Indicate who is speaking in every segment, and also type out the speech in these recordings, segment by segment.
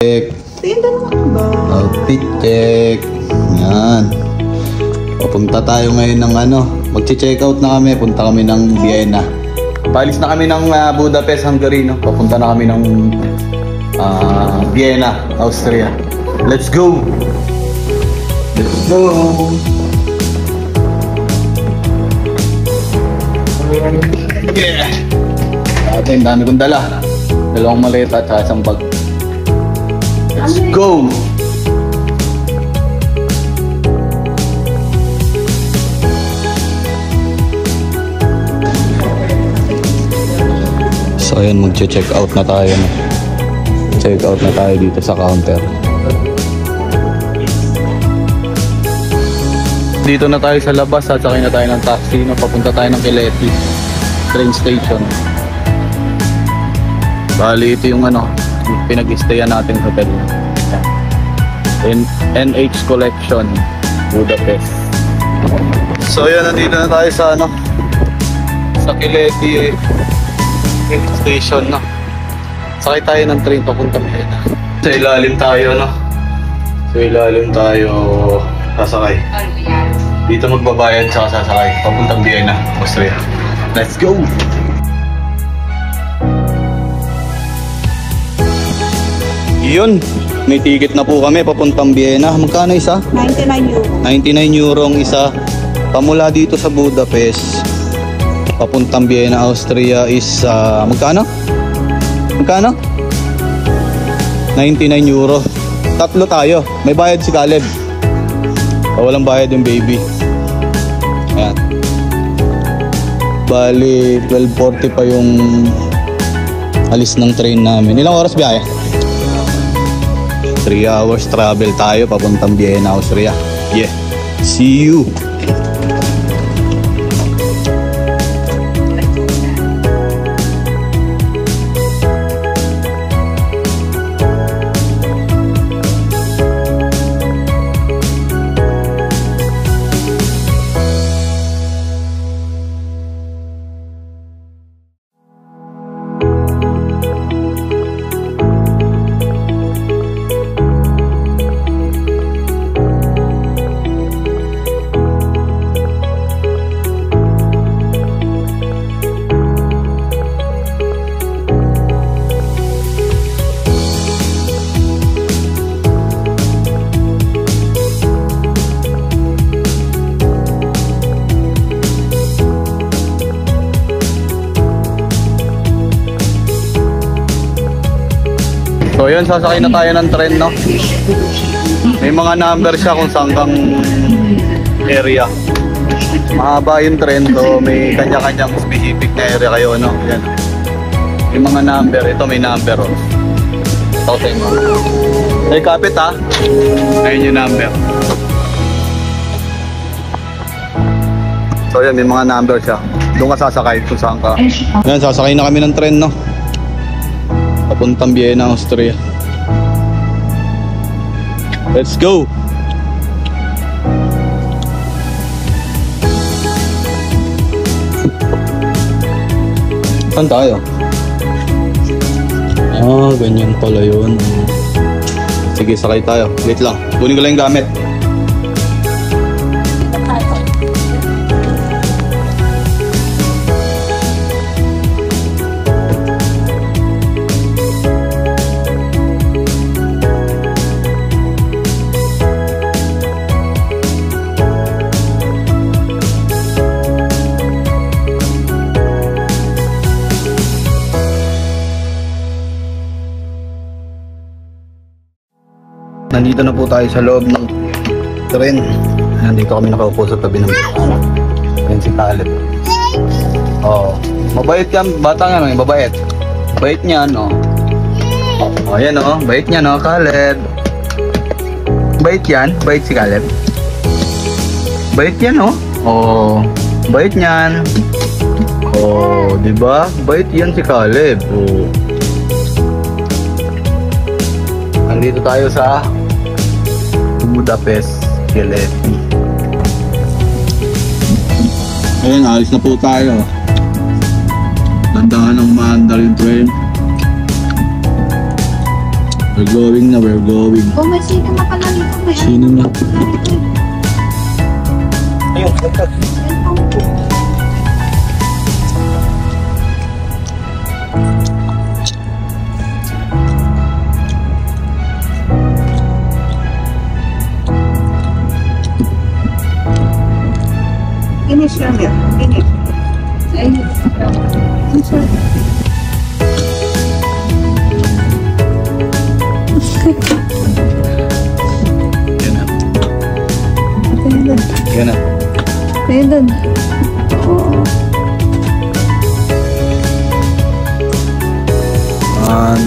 Speaker 1: check.
Speaker 2: Tinda naman ba?
Speaker 1: Outfit check. Yan. Papunta tayo ngayon ng magche-check out na kami. Punta kami ng Vienna. Palis na kami ng Budapest, Hungary, no? Papunta na kami ng Vienna, Austria. Let's go! Let's go! Yeah! Dati, dami kong dala. Dalawang maleta at isang bag. Let's go! So ayun, magche-check out na tayo. Check out na tayo dito sa counter. Dito na tayo sa labas, sasakay na tayo ng taxi, papunta tayo ng Keleti train station. Bali ito yung pinag-stayan natin hotel. NH Collection, Budapest. So yun, nandito na tayo sa sa Keleti station na. Sakay tayo ng train papunta Vienna. Sa ilalim tayo Sa ilalim tayo sasakay. Dito magbabayad saka sasakay papuntang Vienna, Austria. Let's go! Yun, may ticket na po kami papuntang Vienna. Magkano isa?
Speaker 2: 99 euro.
Speaker 1: 99 euro ang isa. Pamula dito sa Budapest papuntang Vienna, Austria is magkano? Magkano? 99 euro. Tatlo tayo. May bayad si Caleb. Walang bayad yung baby. Ayan. Bali 12:40 pa yung alis ng train namin. Ilang oras biyahe? 3 hours travel tayo papuntang Vienna, Austria. Yeah. See you. So yun, sasakay na tayo ng tren, May mga number siya kung saan kang area. Mahaba yung tren, so may kanya-kanyang specific na area kayo, Yan. May mga number, ito may number, Ito sa inyo. Hey, kapit Ayun yung number. So yan, may mga number siya. Doon ka sasakay kung saan ka. Yan, sasakay na kami ng tren, Papuntang Vienna, Austria. Let's go! Saan tayo? Ganyan pala yun. Sige, sakay tayo. Wait lang. Kunin ko lang yung gamit. Nandito na po tayo sa loob ng tren. Nandito kami nakaupo sa tabi ng yan si Caleb. Mabait yan, batang mabait. Bait niyan, Ayan, bait niyan, Caleb. Bait yan, bait si Caleb. Bait yan, bait niyan. Di ba? Bait yan si Caleb. Nandito tayo sa Budapest, Keleti. Ayun, alis na po tayo. Dandahan ng maandar yung train. We're going na, we're going.
Speaker 2: Oh, may sino na pala dito. May
Speaker 1: Sino na?
Speaker 3: Ayun,
Speaker 2: cellphone ko. Finish lang yun. Finish. Ayun. Ang sarap.
Speaker 1: Yan na.
Speaker 2: Ayun doon.
Speaker 1: Yan na.
Speaker 2: Ayun doon. Oo.
Speaker 1: One.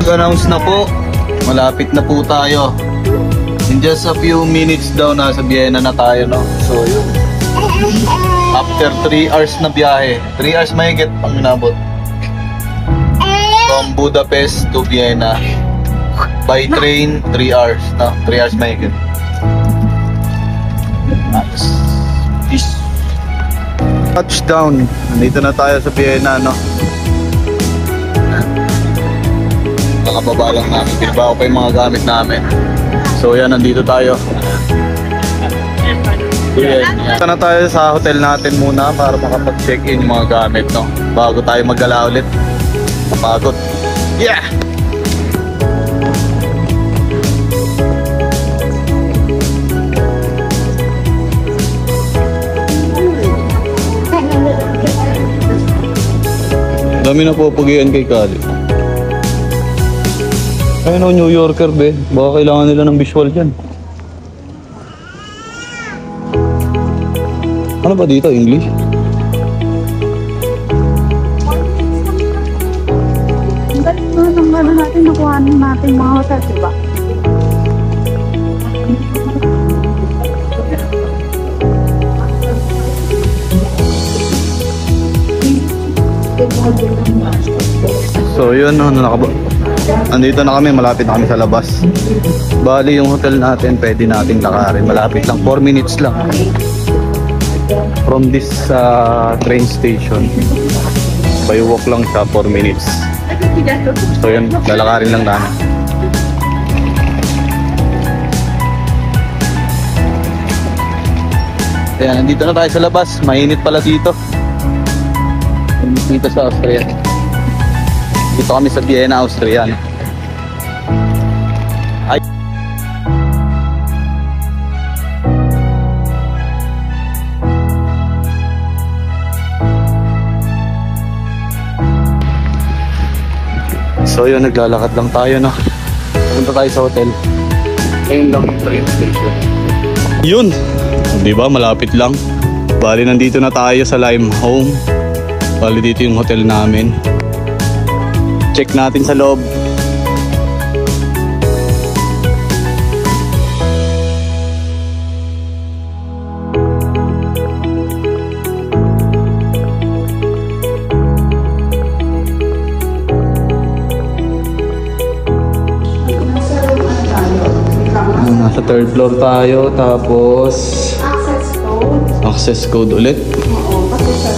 Speaker 1: Announce na po, malapit na po tayo. In just a few minutes daw nasa Vienna na tayo, no? So yun, after 3 hours na biyahe, 3 hours mahigit pang inabot from Budapest to Vienna by train. 3 hours, no? 3 hours mahigit. Nice. Peace. Touchdown, nandito na tayo sa Vienna, no? Nakababa lang namin, pinaba ko pa yung mga gamit namin. So yan, nandito tayo. Punta na tayo sa hotel natin muna para makapag-check-in yung mga gamit, no? Bago tayo mag-gala ulit. Mapagod. Yeah! Dami na pupugian kay Kali. Ayun o, New Yorker, be. Baka kailangan nila ng visual dyan. Ano ba dito? English?
Speaker 2: Ang galing na nang ano natin, nakuha natin mga hotel, diba?
Speaker 1: So yun, andito na kami, malapit na kami sa labas. Bali yung hotel natin, pwede nating lakarin. Malapit lang, 4 minutes lang. From this train station. By walk lang siya, 4 minutes. So yun, lalakarin lang namin. Ayan, nandito na tayo sa labas. Mainit pala dito. Dito sa Austria. Dito kami sa Vienna, Austria. Ay. So yun, naglalakad lang tayo, no? Punta tayo sa hotel. Ayun lang yung train station. Yun! Di ba, malapit lang. Bali, nandito na tayo sa Lime Home. Bali, dito yung hotel namin. Check natin sa loob. Nasa 3rd floor tayo, tapos access code ulit.
Speaker 2: Oo, kasi sa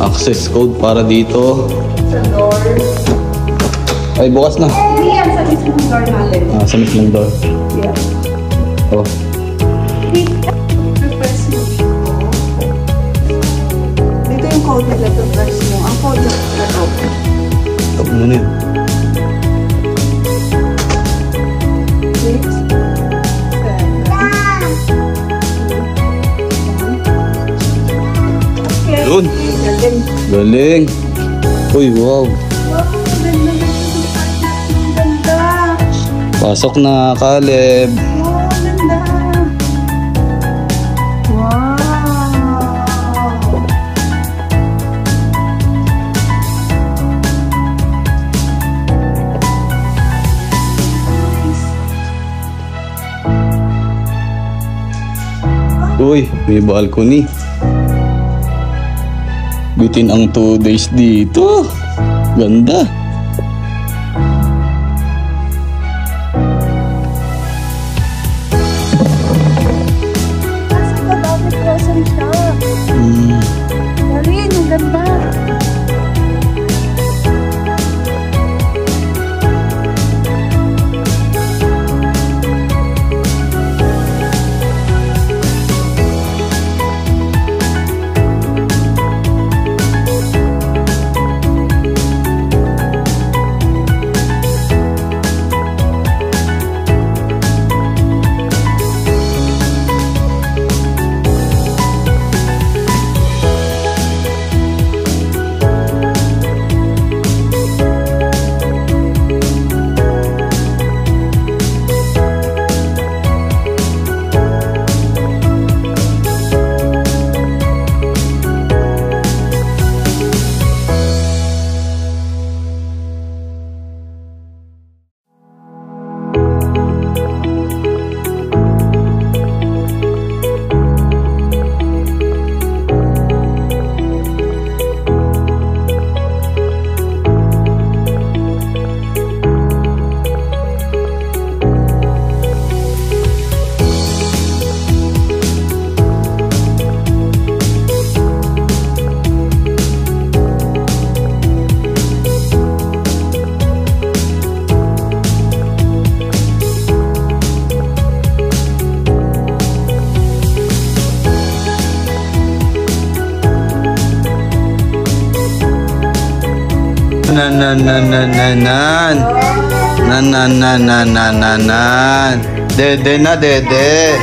Speaker 1: Access code para dito.
Speaker 2: sa door.
Speaker 1: Ay, bukas na.
Speaker 2: Hindi yan sa mismong door natin.
Speaker 1: Sa mismong door.
Speaker 2: Yeah.
Speaker 1: Oh.
Speaker 2: Press mo dito. Dito yung code nila, press mo. Ang code na ito.
Speaker 1: Stop mo na yun.
Speaker 2: 6, 7.
Speaker 1: Yun. Galing. Uy, wow.
Speaker 2: Ganda.
Speaker 1: Pasok na, Caleb.
Speaker 2: Wow, ganda. Wow.
Speaker 1: Uy, may balcony. Bitin ang 2 days dito. Ganda.
Speaker 2: Nasa ka daw may grocery shop. Galing, ang ganda. Dede na, dede.